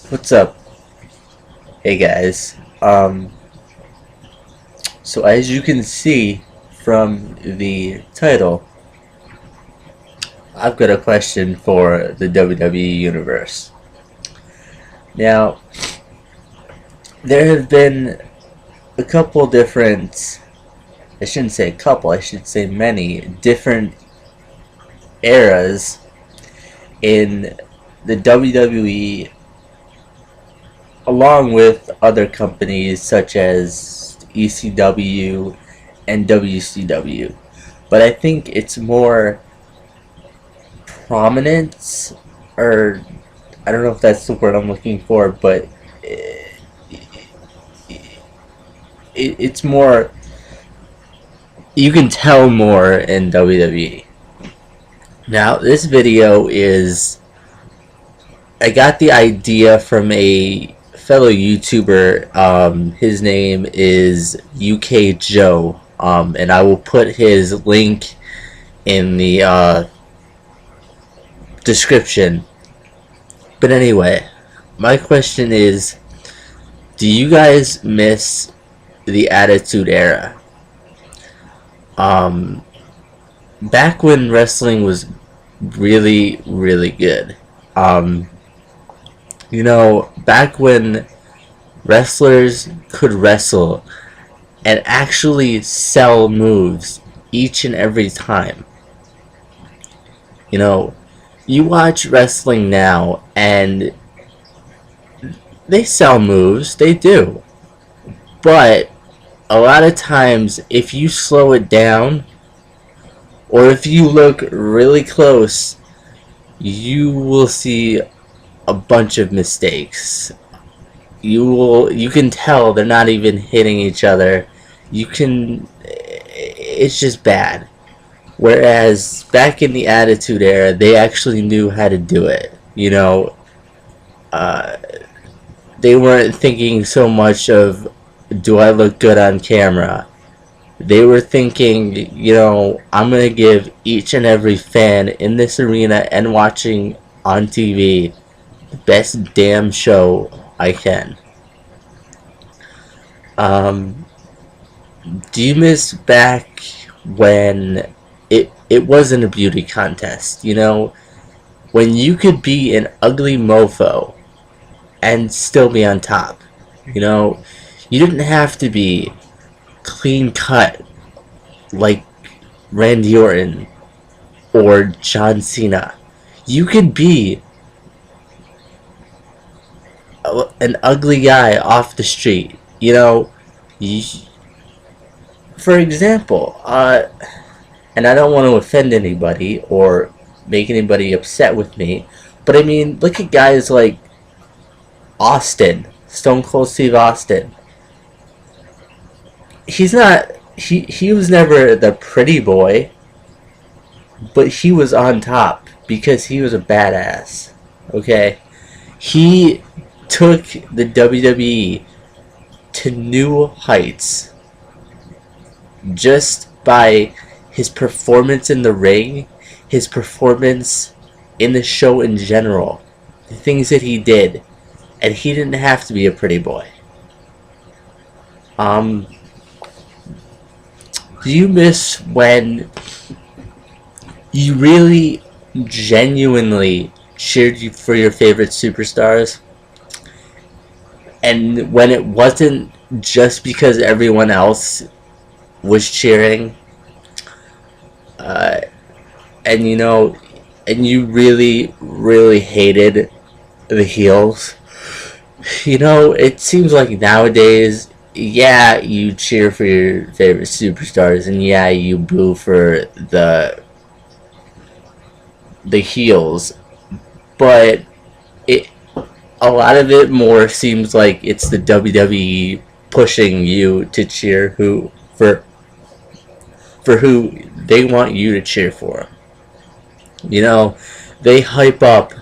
What's up? Hey guys. So as you can see from the title, I've got a question for the WWE Universe. Now, there have been a couple different, I shouldn't say a couple, I should say many different eras in the WWE along with other companies such as ECW and WCW. But I think it's more prominent, or I don't know if that's the word I'm looking for, but it's more, you can tell more in WWE. Now, this video is, I got the idea from a fellow YouTuber. His name is UK Joe, and I will put his link in the description. But anyway, my question is, do you guys miss the Attitude Era? Back when wrestling was really, really good. Back when wrestlers could wrestle and actually sell moves each and every time. You watch wrestling now and they sell moves, they do. But a lot of times, if you slow it down, or if you look really close, you will see a bunch of mistakes. You can tell they're not even hitting each other. It's just bad. Whereas back in the Attitude Era, they actually knew how to do it. They weren't thinking so much of, do I look good on camera? They were thinking, I'm going to give each and every fan in this arena and watching on TV the best damn show I can. Do you miss back when it wasn't a beauty contest? When you could be an ugly mofo and still be on top. You didn't have to be clean cut like Randy Orton or John Cena. You could be an ugly guy off the street. For example, and I don't want to offend anybody or make anybody upset with me, but I mean, look at guys like Austin, Stone Cold Steve Austin. He was never the pretty boy, but he was on top because he was a badass. Okay? He took the WWE to new heights just by his performance in the ring, his performance in the show in general, the things that he did, and he didn't have to be a pretty boy. Do you miss when you really genuinely cheered for your favorite superstars, and when it wasn't just because everyone else was cheering, and you really, really hated the heels? It seems like nowadays, yeah, you cheer for your favorite superstars, and yeah, you boo for the heels, but a lot of it more seems like it's the WWE pushing you to cheer for who they want you to cheer for. They hype up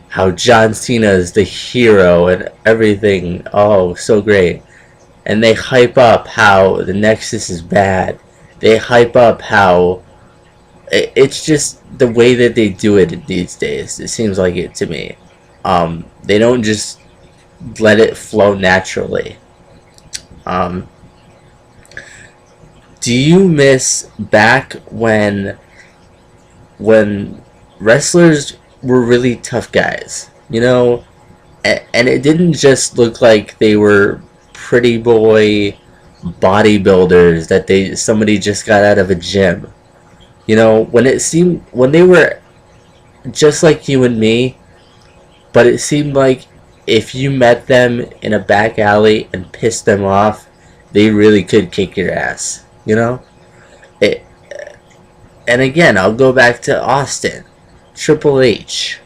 how John Cena is the hero and everything. Oh, so great. And they hype up how the Nexus is bad. They hype up how it's just the way that they do it these days. It seems like it to me. They don't just let it flow naturally. Um, do you miss back when wrestlers were really tough guys? You know, and it didn't just look like they were pretty boy bodybuilders that somebody just got out of a gym. You know, when they were just like you and me, but it seemed like if you met them in a back alley and pissed them off, they really could kick your ass. You know, it. And again, I'll go back to Austin, Triple H,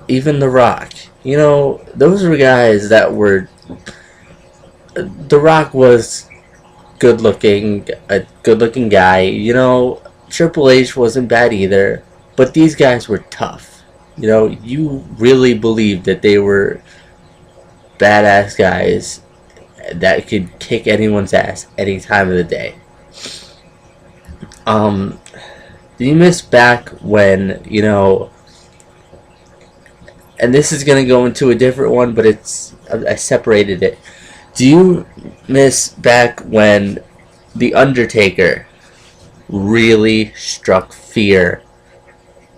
even The Rock. You know, those were guys that were. The Rock was a good looking guy. You know, Triple H wasn't bad either, but these guys were tough. You know, you really believed that they were badass guys that could kick anyone's ass any time of the day. Do you miss back when, you know, and this is gonna go into a different one, but I separated it. Do you miss back when The Undertaker really struck fear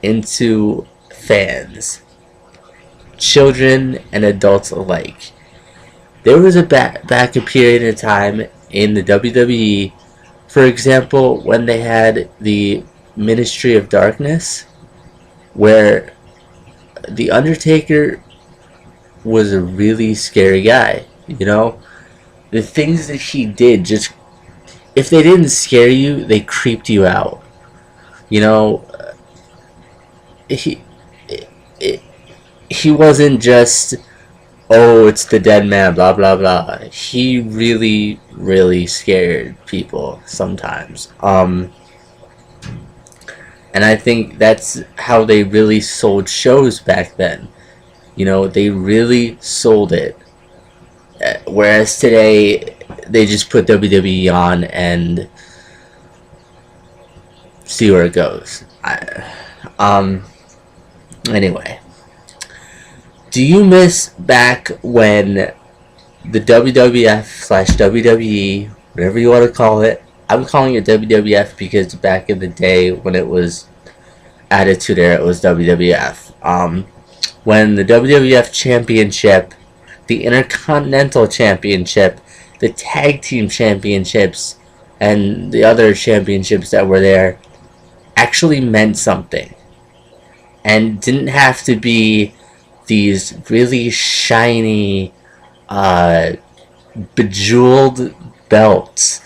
into fans, children and adults alike? There was a back a period of time in the WWE, for example, when they had the Ministry of Darkness, where The Undertaker was a really scary guy. You know, the things that he did, just if they didn't scare you, they creeped you out. You know, he he wasn't just, oh, it's the dead man, blah blah blah. He really scared people sometimes. And I think that's how they really sold shows back then. You know, they really sold it. Whereas today, they just put WWE on and see where it goes. Anyway, do you miss back when the WWF/WWE, whatever you want to call it? I'm calling it WWF because back in the day when it was Attitude Era, it was WWF. When the WWF Championship, the Intercontinental Championship, the Tag Team Championships, and the other championships that were there actually meant something. And didn't have to be these really shiny, bejeweled belts.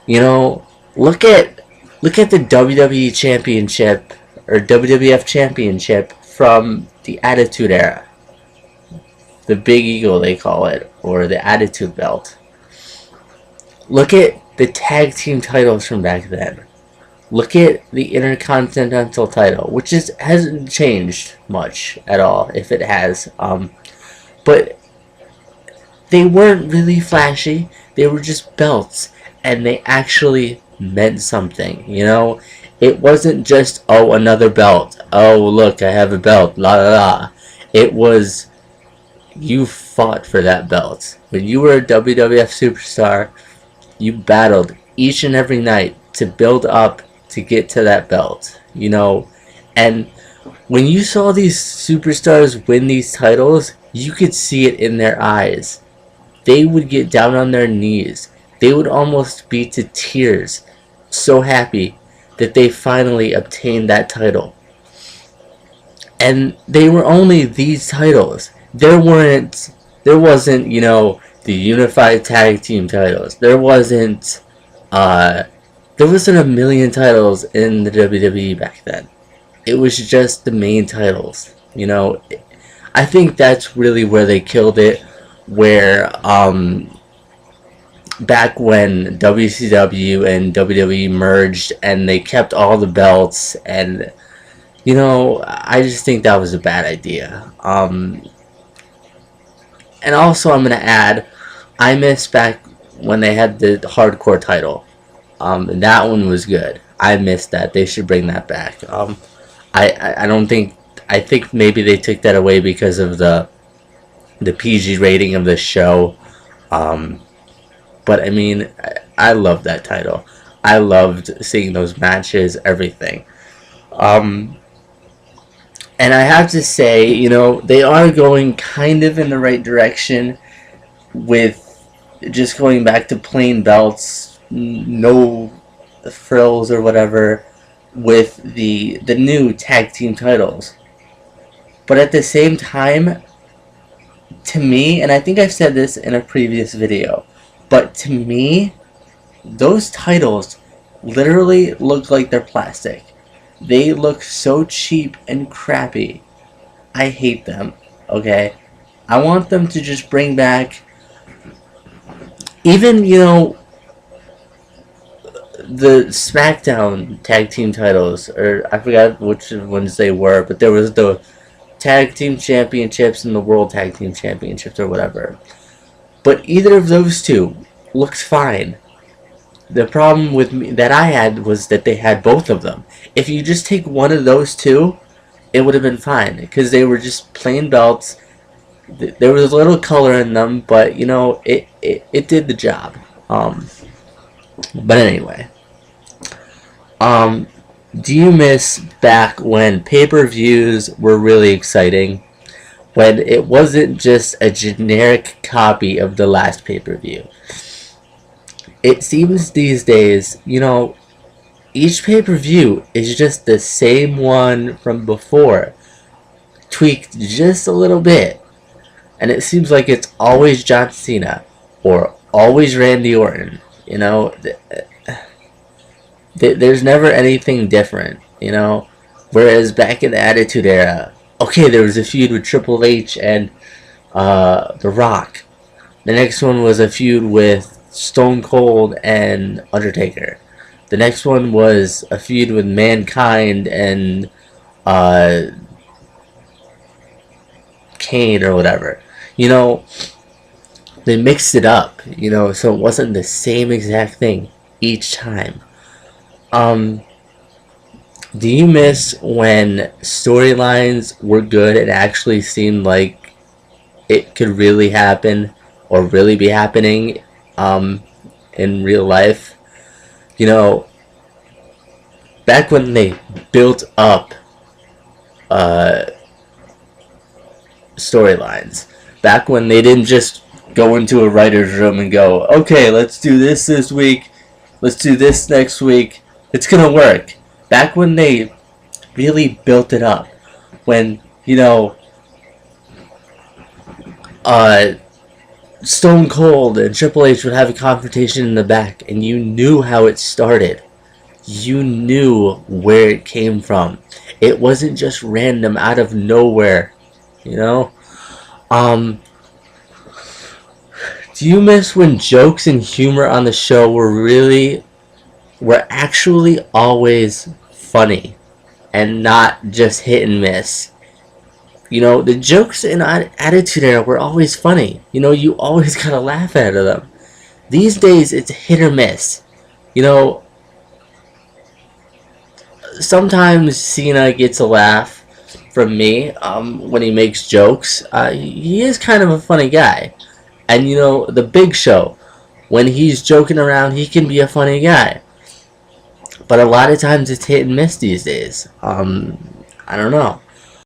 You know, look at the WWE Championship or WWF Championship from the Attitude Era. The Big Eagle, they call it, or the Attitude Belt. Look at the tag team titles from back then. Look at the Intercontinental title, which hasn't changed much at all, if it has. But they weren't really flashy. They were just belts, and they actually meant something, you know? It wasn't just, oh, another belt. Oh, look, I have a belt, la la la. It was, you fought for that belt. When you were a WWF superstar, you battled each and every night to build up to get to that belt, you know? And when you saw these superstars win these titles, you could see it in their eyes. They would get down on their knees. They would almost be to tears, so happy that they finally obtained that title. And they were only these titles. There wasn't, you know, the unified tag team titles. There wasn't a million titles in the WWE back then. It was just the main titles, you know. I think that's really where they killed it, where back when WCW and WWE merged and they kept all the belts, and you know, I just think that was a bad idea. And also I'm gonna add, I miss back when they had the hardcore title. That one was good. I missed that. They should bring that back. I don't think, I think maybe they took that away because of the the PG rating of the show. But I mean, I love that title. I loved seeing those matches, everything. Um, and I have to say, they are going kind of in the right direction with just going back to plain belts, no frills or whatever, with the new tag team titles. But at the same time, to me, and I think I've said this in a previous video, but to me, those titles literally look like they're plastic. They look so cheap and crappy. I hate them, okay? I want them to just bring back, even, the SmackDown tag team titles, or I forgot which ones they were, but there was the tag team championships and the world tag team championships or whatever. But either of those two looks fine. The problem with me that I had was that they had both of them. If you just take one of those two, it would have been fine, because they were just plain belts. There was a little color in them, but it did the job. But anyway, do you miss back when pay-per-views were really exciting? When it wasn't just a generic copy of the last pay-per-view? It seems these days, each pay-per-view is just the same one from before, tweaked just a little bit. And it seems like it's always John Cena or always Randy Orton. There's never anything different, Whereas back in the Attitude Era, okay, there was a feud with Triple H and The Rock. The next one was a feud with Stone Cold and Undertaker. The next one was a feud with Mankind and Kane or whatever. They mixed it up, so it wasn't the same exact thing each time. Do you miss when storylines were good and actually seemed like it could really happen or really be happening in real life? Back when they built up storylines, back when they didn't just go into a writer's room and go, okay, let's do this week, let's do this next week, it's gonna work. Back when they really built it up, when Stone Cold and Triple H would have a confrontation in the back, and you knew how it started. You knew where it came from. It wasn't just random out of nowhere, Do you miss when jokes and humor on the show were actually always funny and not just hit and miss? The jokes in Attitude Era were always funny. You always gotta laugh at them. These days, it's hit or miss. Sometimes Cena gets a laugh from me when he makes jokes. He is kind of a funny guy. And, the Big Show, when he's joking around, he can be a funny guy. But a lot of times it's hit and miss these days. I don't know.